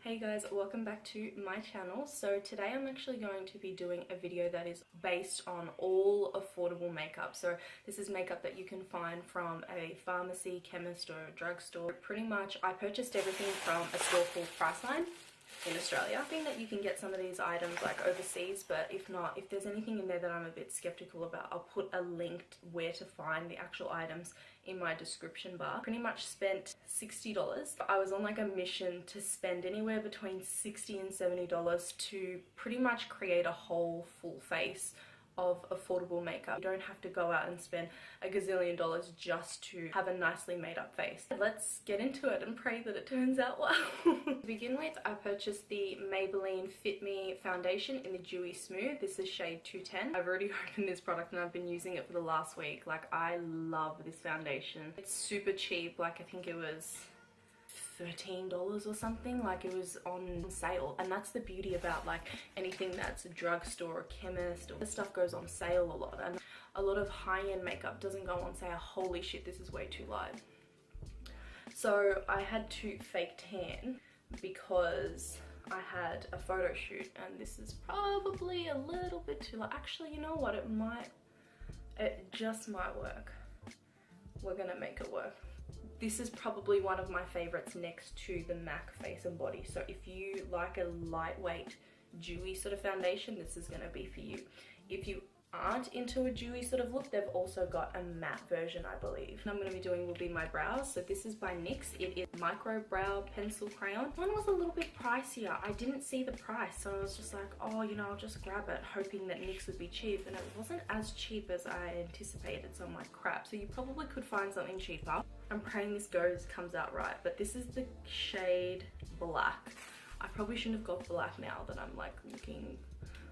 Hey guys, welcome back to my channel. So today I'm actually going to be doing a video that is based on all affordable makeup. So this is makeup that you can find from a pharmacy, chemist or drugstore. Pretty much I purchased everything from a store called Priceline in Australia. I think that you can get some of these items like overseas, but if not, if there's anything in there that I'm a bit skeptical about, I'll put a link to where to find the actual items in my description bar. Pretty much spent $60. I was on like a mission to spend anywhere between $60 and $70 to pretty much create a whole full face of affordable makeup. You don't have to go out and spend a gazillion dollars just to have a nicely made up face. Let's get into it and pray that it turns out well. To begin with, I purchased the Maybelline Fit Me foundation in the Dewy Smooth. This is shade 210. I've already opened this product and I've been using it for the last week. Like, I love this foundation. It's super cheap. Like, I think it was $13 or something. Like, it was on sale, and that's the beauty about like anything that's a drugstore or chemist, or this stuff goes on sale a lot, and a lot of high-end makeup doesn't go on sale. Holy shit, this is way too light. So I had to fake tan because I had a photo shoot, and this is probably a little bit too light. Actually, you know what, it just might work. We're gonna make it work. This is probably one of my favorites next to the MAC Face and Body. So if you like a lightweight, dewy sort of foundation, this is gonna be for you. If you aren't into a dewy sort of look, they've also got a matte version, I believe. What I'm gonna be doing will be my brows. So this is by NYX. It is Micro Brow Pencil Crayon. One was a little bit pricier. I didn't see the price, so I was just like, oh, you know, I'll just grab it, hoping that NYX would be cheap, and it wasn't as cheap as I anticipated, so I'm like, crap. So you probably could find something cheaper. I'm praying this comes out right, but this is the shade Black. I probably shouldn't have got black now that I'm like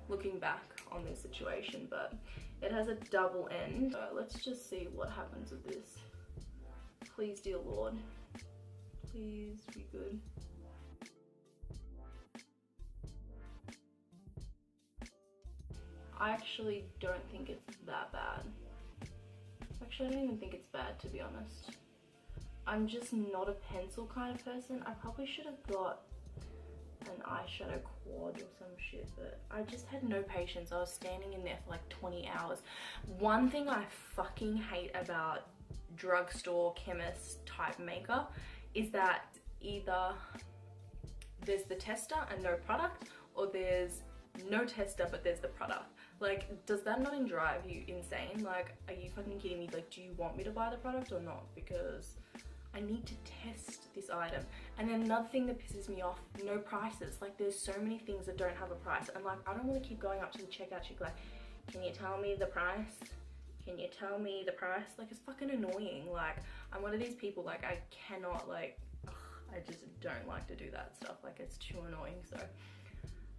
looking back on this situation, but it has a double end. So let's just see what happens with this. Please, dear Lord, please be good. I actually don't think it's that bad. Actually, I don't even think it's bad, to be honest. I'm just not a pencil kind of person. I probably should have got an eyeshadow quad or some shit, but I just had no patience. I was standing in there for like 20 hours. One thing I fucking hate about drugstore chemist type makeup is that either there's the tester and no product, or there's no tester but there's the product. Like, does that not drive you insane? Like, are you fucking kidding me? Like, do you want me to buy the product or not? Because I need to test this item. And then another thing that pisses me off, no prices. Like, there's so many things that don't have a price, and like, I don't want to keep going up to the checkout chick like, can you tell me the price? Can you tell me the price? Like, it's fucking annoying. Like, I'm one of these people, like, I cannot, like, ugh, I just don't like to do that stuff. Like, it's too annoying. So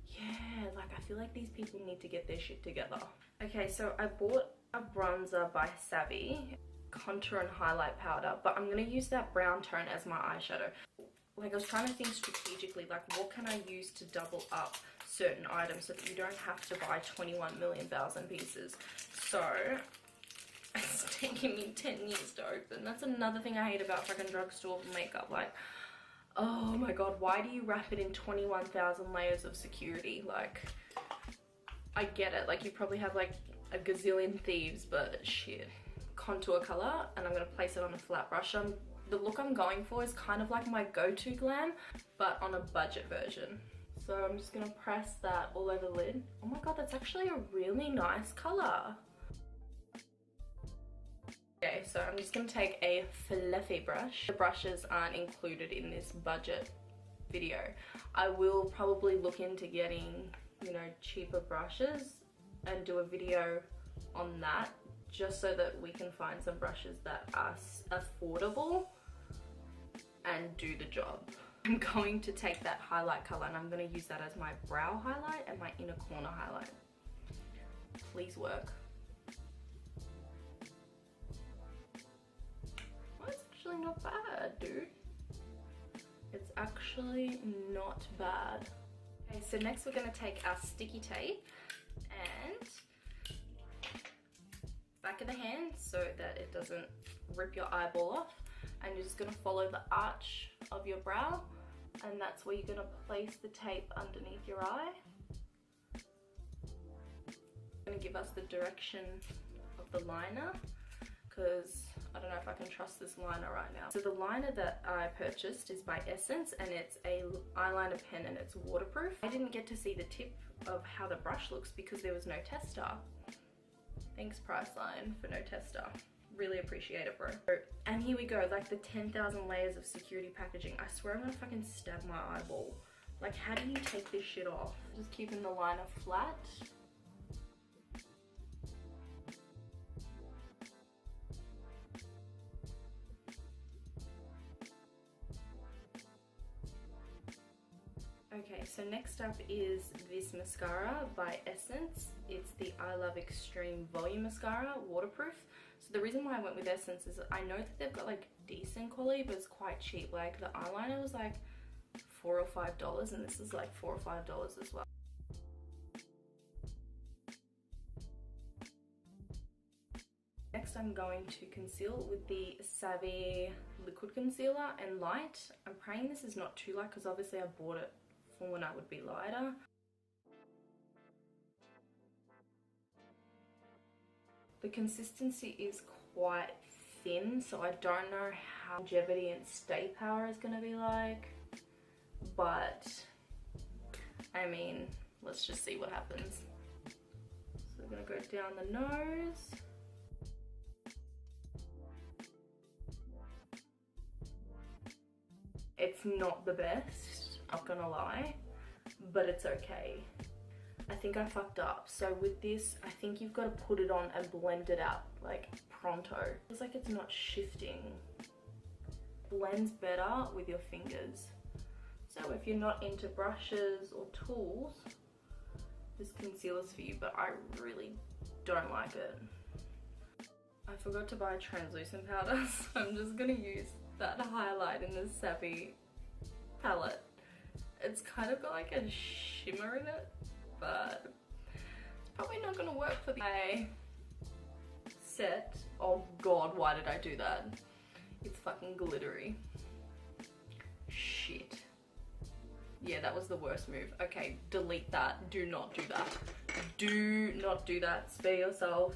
yeah, like, I feel like these people need to get their shit together. Okay, so I bought a bronzer by Savvy, contour and highlight powder, but I'm gonna use that brown tone as my eyeshadow. Like, I was trying to think strategically, like, what can I use to double up certain items so that you don't have to buy 21 million thousand pieces. So it's taking me 10 years to open. That's another thing I hate about fucking drugstore makeup. Like, oh my god, why do you wrap it in 21,000 layers of security? Like, I get it, like, you probably have like a gazillion thieves, but shit. Contour color, and I'm gonna place it on a flat brush. The look I'm going for is kind of like my go-to Glam, but on a budget version. So I'm just gonna press that all over the lid. Oh my god, that's actually a really nice color. Okay, so I'm just gonna take a fluffy brush. The brushes aren't included in this budget video. I will probably look into getting, you know, cheaper brushes and do a video on that, just so that we can find some brushes that are affordable and do the job. I'm going to take that highlight color and I'm going to use that as my brow highlight and my inner corner highlight. Please work. Well, it's actually not bad, dude. It's actually not bad. Okay, so next we're going to take our sticky tape and back of the hand so that it doesn't rip your eyeball off, and you're just going to follow the arch of your brow and that's where you're going to place the tape underneath your eye. Going to give us the direction of the liner, because I don't know if I can trust this liner right now. So the liner that I purchased is by Essence, and it's a eyeliner pen and it's waterproof. I didn't get to see the tip of how the brush looks because there was no tester. Thanks Priceline for no tester. Really appreciate it, bro. And here we go, like the 10,000 layers of security packaging. I swear I'm gonna fucking stab my eyeball. Like, how do you take this shit off? Just keeping the liner flat. Okay, so next up is this mascara by Essence. It's the I Love Extreme Volume Mascara, waterproof. So the reason why I went with Essence is I know that they've got like decent quality, but it's quite cheap. Like the eyeliner was like $4 or $5, and this is like $4 or $5 as well. Next I'm going to conceal with the Savvy Liquid Concealer and Light. I'm praying this is not too light because obviously I bought it for when I would be lighter. The consistency is quite thin, so I don't know how longevity and stay power is going to be like, but I mean, let's just see what happens. So we're going to go down the nose. It's not the best, not gonna lie, but it's okay. I think I fucked up. So with this, I think you've got to put it on and blend it out like pronto. It's like it's not shifting. Blends better with your fingers. So if you're not into brushes or tools, this concealer's for you, but I really don't like it. I forgot to buy translucent powder, so I'm just gonna use that highlight in the Savvy palette. It's kind of got like a shimmer in it, but it's probably not gonna work for the eye set. Oh god, why did I do that? It's fucking glittery. Shit. Yeah, that was the worst move. Okay, delete that. Do not do that. Do not do that. Spare yourself.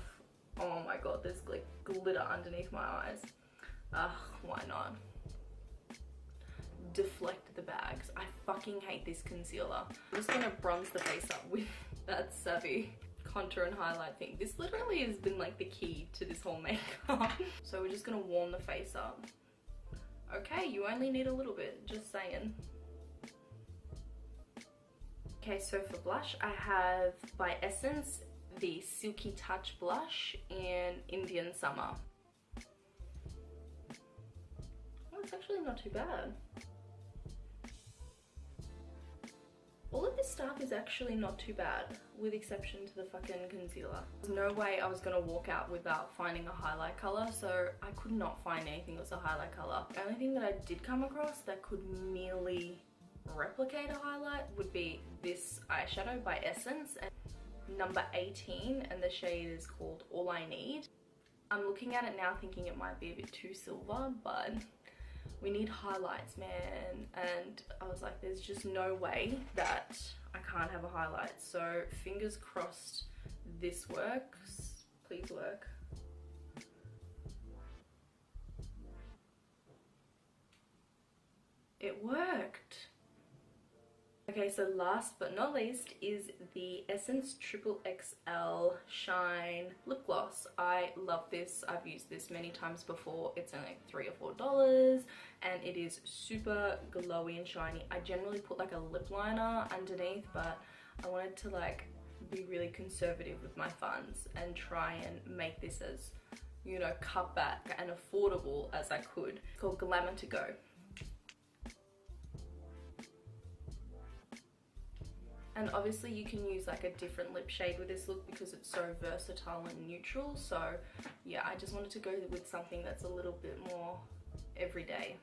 Oh my god, there's like glitter underneath my eyes. Ugh, why not? Deflect the bags. I fucking hate this concealer. I'm just gonna bronze the face up with that Savvy contour and highlight thing. This literally has been like the key to this whole makeup. So we're just gonna warm the face up. Okay, you only need a little bit, just saying. Okay, so for blush, I have by Essence the Silky Touch blush in Indian Summer. Oh, it's actually not too bad. All of this stuff is actually not too bad, with exception to the fucking concealer. There's no way I was gonna walk out without finding a highlight color, so I could not find anything that was a highlight color. The only thing that I did come across that could merely replicate a highlight would be this eyeshadow by Essence, and number 18, and the shade is called All I Need. I'm looking at it now thinking it might be a bit too silver, but we need highlights, man. And I was like, there's just no way that I can't have a highlight. So fingers crossed this works. Please work. It worked. Okay, so last but not least is the Essence Triple XL Shine Lip Gloss. I love this. I've used this many times before. It's only like $3 or $4 and it is super glowy and shiny. I generally put like a lip liner underneath, but I wanted to like be really conservative with my funds and try and make this as, you know, cut back and affordable as I could. It's called Glam to Go. And obviously you can use like a different lip shade with this look because it's so versatile and neutral. So yeah, I just wanted to go with something that's a little bit more everyday.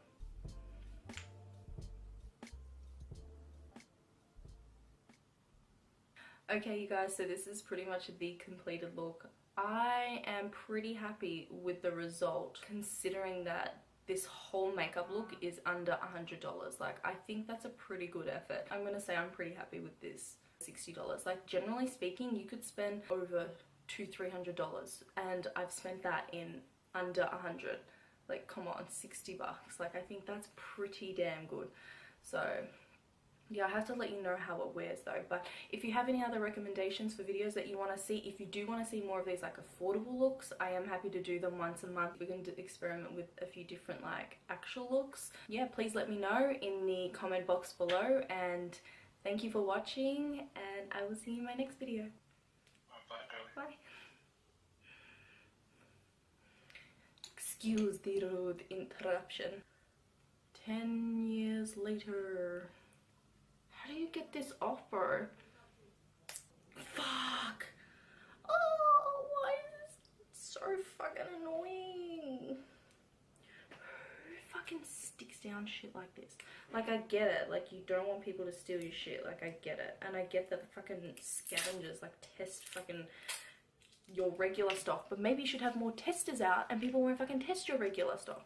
Okay you guys, so this is pretty much the completed look. I am pretty happy with the result considering that this whole makeup look is under $100. Like, I think that's a pretty good effort. I'm gonna say I'm pretty happy with this $60. Like, generally speaking, you could spend over $200-300, and I've spent that in under 100. Like, come on, 60 bucks. Like, I think that's pretty damn good. So yeah, I have to let you know how it wears though. But if you have any other recommendations for videos that you want to see, if you do want to see more of these like affordable looks, I am happy to do them once a month. We're going to experiment with a few different like actual looks. Yeah, please let me know in the comment box below, and thank you for watching, and I will see you in my next video. Bye. Excuse the rude interruption. 10 years later. How do you get this off, bro? Fuck! Oh, why is this so fucking annoying? Who fucking sticks down shit like this? Like, I get it. Like, you don't want people to steal your shit. Like, I get it. And I get that the fucking scavengers, like, test fucking your regular stock. But maybe you should have more testers out and people won't fucking test your regular stock.